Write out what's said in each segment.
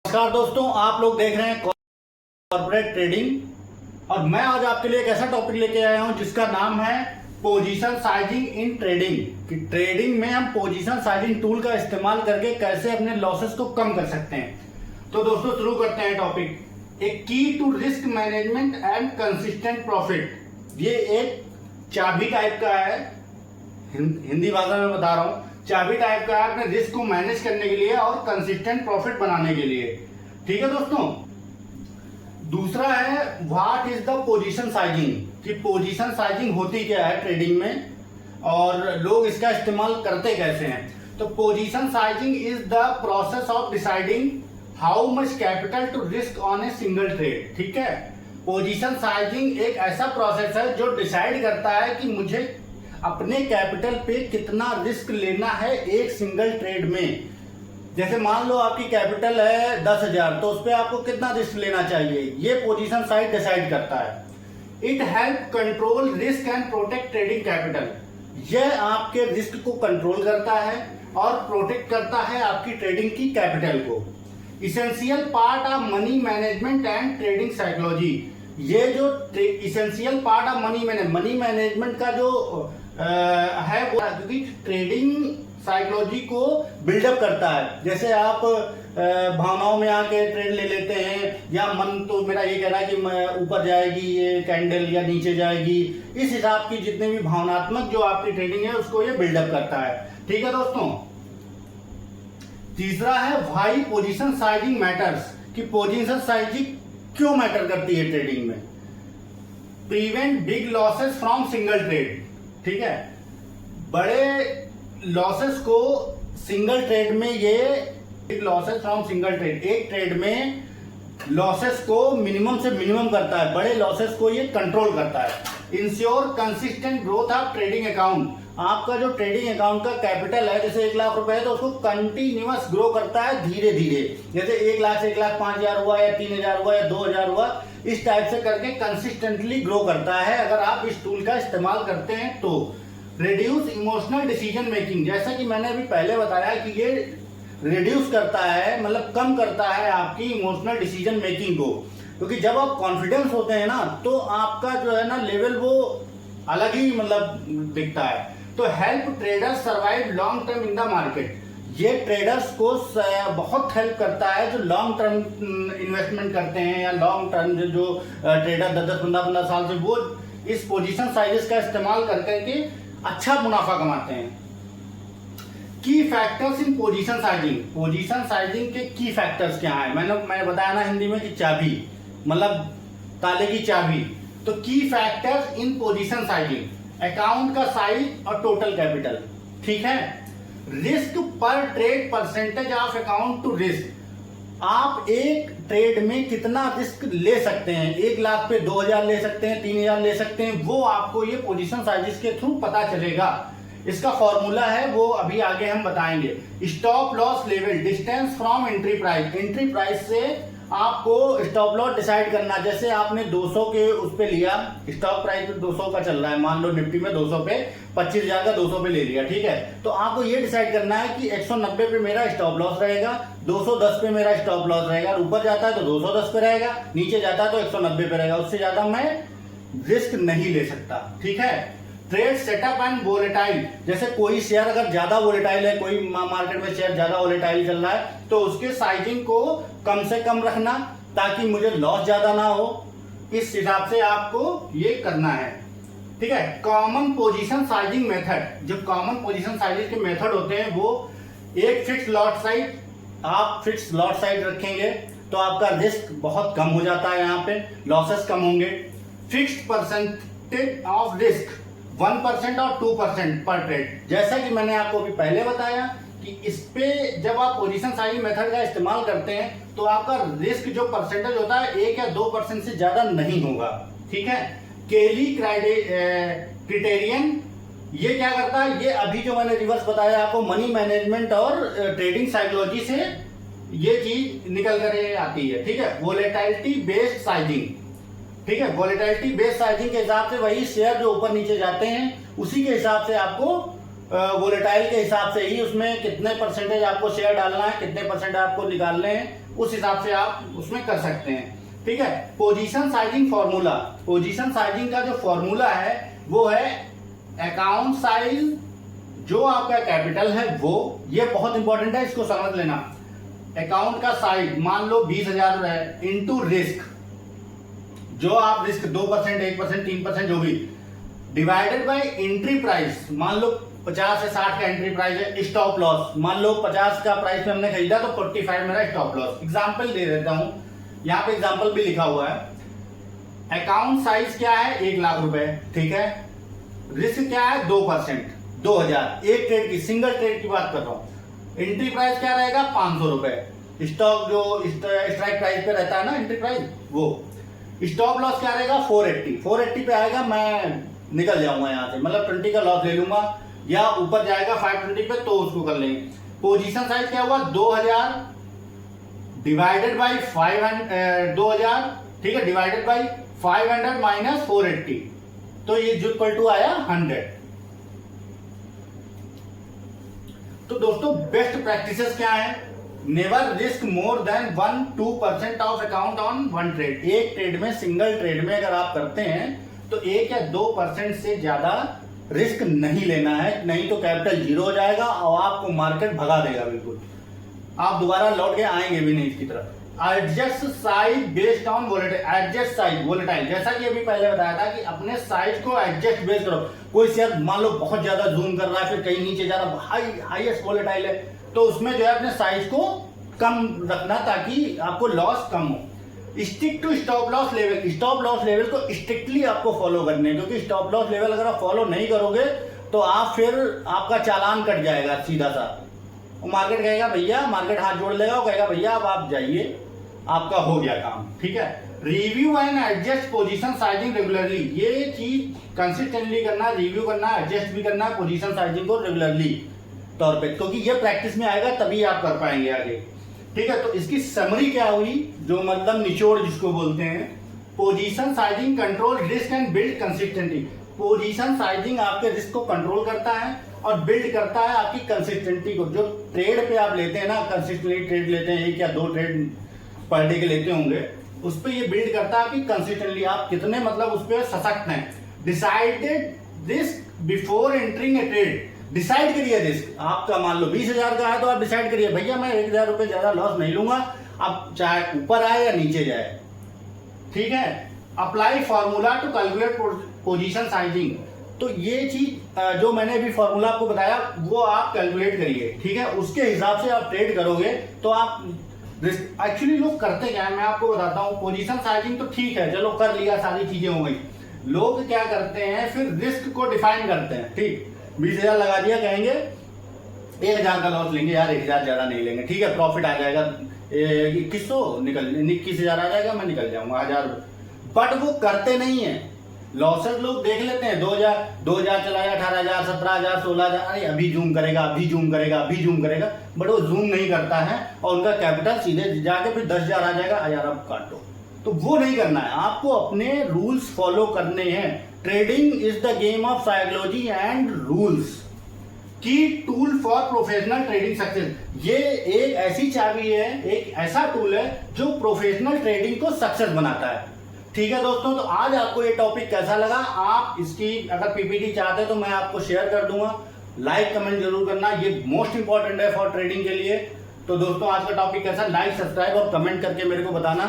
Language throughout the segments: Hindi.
नमस्कार दोस्तों, आप लोग देख रहे हैं कॉर्पोरेट ट्रेडिंग और मैं आज आपके लिए एक ऐसा टॉपिक लेके आया हूं जिसका नाम है पोजीशन साइजिंग इन ट्रेडिंग। कि ट्रेडिंग में हम पोजीशन साइजिंग टूल का इस्तेमाल करके कैसे अपने लॉसेस को कम कर सकते हैं। तो दोस्तों शुरू करते हैं टॉपिक। एक key to risk management and consistent profit. ये एक चाबी टाइप का है, हिंदी भाषा में बता रहा हूं। चाबी टाइप का है अपने रिस्क को मैनेज करने के लिए और कंसिस्टेंट प्रॉफिट बनाने के लिए। ठीक है दोस्तों। दूसरा है what is the position sizing. कि पोजीशन साइजिंग होती क्या है ट्रेडिंग में और लोग इसका इस्तेमाल करते कैसे हैं। तो position sizing is the process of deciding how much capital to risk on a single trade. ठीक है। पोजीशन साइजिंग एक ऐसा प्रोसेस है जो डिसाइड करता है कि मुझे अपने कैपिटल पे कितना रिस्क लेना है एक सिंगल ट्रेड में। जैसे मान लो आपकी कैपिटल है 10,000, तो उस पे आपको कितना रिस्क लेना चाहिए, ये पोजीशन साइज डिसाइड करता है। It help control risk and protect trading capital. यह आपके रिस्क को कंट्रोल करता है और प्रोटेक्ट करता है आपकी ट्रेडिंग की कैपिटल को। Essential part of money management and trading psychology. ये जो essential part of money management का जो है वो ट्रेडिंग साइकोलॉजी को बिल्डअप करता है। जैसे आप भावनाओं में आके ट्रेड ले लेते हैं, या मन तो मेरा ये कह रहा है कि ऊपर जाएगी ये कैंडल या नीचे जाएगी, इस हिसाब की जितने भी भावनात्मक जो आपकी ट्रेडिंग है उसको ये बिल्डअप करता है। ठीक है दोस्तों। तीसरा है व्हाई पोजीशन साइजिंग मैटर्स। कि पोजीशन साइजिंग क्यों मैटर करती है ट्रेडिंग में। Prevent big losses from single trade. ठीक है। बड़े लॉसेस को सिंगल ट्रेड में, ये big losses from single trade, एक ट्रेड में लॉसेस को मिनिमम से मिनिमम करता है, बड़े लॉसेस को ये कंट्रोल करता है। Ensure consistent growth of trading account. आपका जो ट्रेडिंग अकाउंट का कैपिटल है, जैसे 1 लाख रुपए है तो उसको कंटिन्यूअस ग्रो करता है धीरे धीरे। जैसे 1 लाख से 1,05,000 हुआ या 3,000 हुआ या 2,000 हुआ, इस टाइप से करके कंसिस्टेंटली ग्रो करता है अगर आप इस टूल का इस्तेमाल करते हैं तो। Reduce emotional decision making. जैसा कि मैंने अभी पहले बताया कि ये रिड्यूस करता है, मतलब कम करता है आपकी इमोशनल डिसीजन मेकिंग को। क्योंकि जब आप कॉन्फिडेंस होते हैं ना तो आपका जो है ना लेवल वो अलग ही मतलब दिखता है। तो help traders survive long term in the market. ये ट्रेडर्स को बहुत हेल्प करता है जो लॉन्ग टर्म इन्वेस्टमेंट करते हैं या लॉन्ग टर्म जो ट्रेडर 10-10, 15-15 साल से वो इस पोजीशन साइजेस का इस्तेमाल करके अच्छा मुनाफा कमाते हैं। की factors in position sizing. Position sizing के की फैक्टर्स क्या है, मैंने बताया ना हिंदी में कि चाबी मतलब ताले की चाबी। तो key factors in position sizing, account का साइज और टोटल कैपिटल। ठीक है। Risk per trade percentage of account to risk. आप एक ट्रेड में कितना रिस्क ले सकते हैं, 1 लाख पे 2,000 ले सकते हैं, 3,000 ले सकते हैं, वो आपको ये पोजीशन साइजेस के थ्रू पता चलेगा। इसका फॉर्मूला है वो अभी आगे हम बताएंगे। Stop loss level, distance from entry price. Entry price से आपको स्टॉप लॉस डिसाइड करना। जैसे आपने 200 के उस पे लिया, स्टॉक प्राइस 200 का चल रहा है, मान लो निफ्टी में 200 पे 25,000 का 200 पे ले लिया। ठीक है। तो आपको ये डिसाइड करना है कि 190 पे मेरा स्टॉप लॉस रहेगा, 210 पे मेरा स्टॉप लॉस रहेगा। ऊपर जाता है तो 210 पे रहेगा, नीचे जाता है तो 190 पे रहेगा, उससे ज्यादा मैं रिस्क नहीं ले सकता। ठीक है। Trade setup and volatile. जैसे कोई शेयर अगर ज्यादा वोलेटाइल है, कोई मार्केट में शेयर ज्यादा वोलेटाइल चल रहा है, तो उसके साइजिंग को कम से कम रखना ताकि मुझे लॉस ज्यादा ना हो। इस हिसाब से आपको ये करना है। ठीक है। Common position sizing method. जो कॉमन पोजीशन साइजिंग के मेथड होते हैं वो एक फिक्स लॉट साइज, आप फिक्स लॉट साइज रखेंगे तो आपका रिस्क बहुत कम हो जाता है, यहाँ पे लॉसेस कम होंगे। फिक्स्ड परसेंटेज ऑफ रिस्क 1% और 2% पर ट्रेड। जैसा कि मैंने आपको अभी पहले बताया कि इस पे जब आप पोजीशन साइजिंग मेथड का इस्तेमाल करते हैं तो आपका रिस्क जो परसेंटेज होता है 1 या 2% से ज्यादा नहीं होगा। ठीक है। केली क्राइटेरियन ये क्या करता है, ये अभी जो मैंने रिवर्स बताया आपको मनी मैनेजमेंट और ट्रेडिंग साइकोलॉजी से ये चीज निकल कर आती है। ठीक है। Volatility based sizing. ठीक है। वोलेटिलिटी बेस्ड साइजिंग के हिसाब से वही शेयर जो ऊपर नीचे जाते हैं उसी के हिसाब से आपको वोलेटाइल के हिसाब से ही उसमें कितने परसेंटेज आपको शेयर डालना है, कितने परसेंट आपको निकालने हैं, उस हिसाब से आप उसमें कर सकते हैं। ठीक है, position sizing formula, position sizing का जो फॉर्मूला है वो है अकाउंट साइज, जो आपका कैपिटल है वो, ये बहुत इंपॉर्टेंट है, इसको समझ लेना। अकाउंट का साइज मान लो 20,000 है, इंटू रिस्क, जो आप रिस्क 2%, 1%, 3% जो भी, डिवाइडेड बाय एंट्री प्राइस, मान लो 50 से 60 का एंट्री प्राइस है, स्टॉप लॉस मान लो 50 का प्राइस में हमने खरीदा तो 45 मेरा स्टॉप लॉस। एग्जांपल दे देता हूं, यहां पे एग्जांपल भी लिखा हुआ है। अकाउंट साइज क्या है 1 लाख रुपए, ठीक है, रिस्क क्या है 2%, 2000, एक ट्रेड की, सिंगल ट्रेड की बात कर रहा हूं। एंट्री प्राइस क्या रहेगा 500 रुपए, स्टॉक जो स्ट्राइक प्राइस पे रहता है ना एंट्री प्राइस वो। स्टॉप लॉस क्या रहेगा 480 पे आएगा, मैं निकल जाऊंगा यहां से, मतलब 20 का लॉस ले लूंगा, या ऊपर जाएगा 520 पे तो उसको कर लेंगे। पोजीशन साइज क्या हुआ 2000 डिवाइडेड बाई 2000, ठीक है, डिवाइडेड बाई 500 माइनस 480, तो ये जो इक्वल टू आया 100। तो दोस्तों बेस्ट प्रैक्टिसेस क्या है, never risk more than 1-2% of account on one trade. एक ट्रेड में, सिंगल ट्रेड में अगर आप करते हैं तो 1 या 2% से ज्यादा रिस्क नहीं लेना है, नहीं तो कैपिटल जीरो हो जाएगा और आपको मार्केट भगा देगा बिल्कुल, आप दोबारा लौट के आएंगे भी नहीं इसकी तरफ। Adjust size based on volatile, adjust size volatile, जैसा कि अभी पहले बताया था कि अपने साइज को एडजस्ट बेस करो। कोई शेयर मान लो बहुत ज्यादा जूम कर रहा है, फिर कहीं नीचे जा रहा है, हाईएस्ट वोलेटाइल है, तो उसमें जो है अपने साइज को कम रखना ताकि आपको लॉस कम हो। Stick to stop loss level, stop loss level को स्ट्रिक्टली आपको फॉलो करने, क्योंकि स्टॉप लॉस लेवल अगर आप फॉलो नहीं करोगे तो आप फिर आपका चालान कट जाएगा सीधा सा, मार्केट कहेगा भैया, मार्केट हाथ जोड़ लेगा और कहेगा भैया अब आप जाइए, आपका हो गया काम। ठीक है, review and adjust position sizing regularly, ये चीज कंसिस्टेंटली करना, रिव्यू करना, एडजस्ट भी करना पोजीशन साइजिंग को रेगुलरली तौर पे, क्योंकि ये प्रैक्टिस में आएगा तभी आप कर पाएंगे आगे। ठीक है, तो इसकी समरी क्या हुई, जो मतलब निचोड़ जिसको बोलते हैं, position sizing control risk and build consistency. Position sizing आपके रिस्क को कंट्रोल करता है और बिल्ड करता है आपकी कंसिस्टेंसी को। जो ट्रेड पे आप लेते हैं ना, कंसिस्टेंटली ट्रेड लेते हैं, 1 या 2 ट्रेड पर डे के लेते होंगे, उस पर ये बिल्ड करता है कि कंसिस्टेंटली आप कितने मतलब उस पर सशक्त हैं। डिसाइडेड रिस्क बिफोर एंटरिंग ए ट्रेड, डिसाइड करिए रिस्क, आपका मान लो 20,000 का है तो आप डिसाइड करिए भैया मैं 1,000 रुपए ज्यादा लॉस नहीं लूंगा, अब चाहे ऊपर आए या नीचे जाए। ठीक है, apply formula to calculate position sizing, तो ये चीज जो मैंने अभी फॉर्मूला आपको बताया वो आप कैलकुलेट करिए। ठीक है, उसके हिसाब से आप ट्रेड करोगे तो आप एक्चुअली लोग करते क्या है मैं आपको बताता हूँ। पोजीशन साइजिंग तो ठीक है, चलो कर लिया, सारी चीजें हो गई, लोग क्या करते हैं फिर रिस्क को डिफाइन करते हैं। ठीक, 20,000 लगा दिया, कहेंगे 1,000 का लॉस लेंगे यार, 1,000 ज्यादा नहीं लेंगे, ठीक है प्रॉफिट आ जाएगा 21,000 आ जाएगा, मैं निकल जाऊंगा 1,000। बट वो करते नहीं है, लॉसेस लोग देख लेते हैं, 2,000 चला गया, 18,000, 17,000, 16,000, अरे अभी जूम करेगा, अभी जूम करेगा, अभी जूम करेगा, बट वो जूम नहीं करता है और उनका कैपिटल सीधे जाके फिर 10,000 आ जाएगा, यार अब काटो। तो वो नहीं करना है, आपको अपने रूल्स फॉलो करने हैं। Trading is the game of psychology and rules, key tool for professional trading success. ये एक ऐसी चाबी है, एक ऐसा टूल है जो प्रोफेशनल ट्रेडिंग को सक्सेस बनाता है। ठीक है दोस्तों, तो आज आपको ये टॉपिक कैसा लगा, आप इसकी अगर पीपीटी चाहते हैं तो मैं आपको शेयर कर दूंगा, लाइक कमेंट जरूर करना, ये मोस्ट इंपॉर्टेंट है फॉर ट्रेडिंग के लिए। तो दोस्तों आज का टॉपिक कैसा, लाइक सब्सक्राइब और कमेंट करके मेरे को बताना।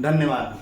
धन्यवाद।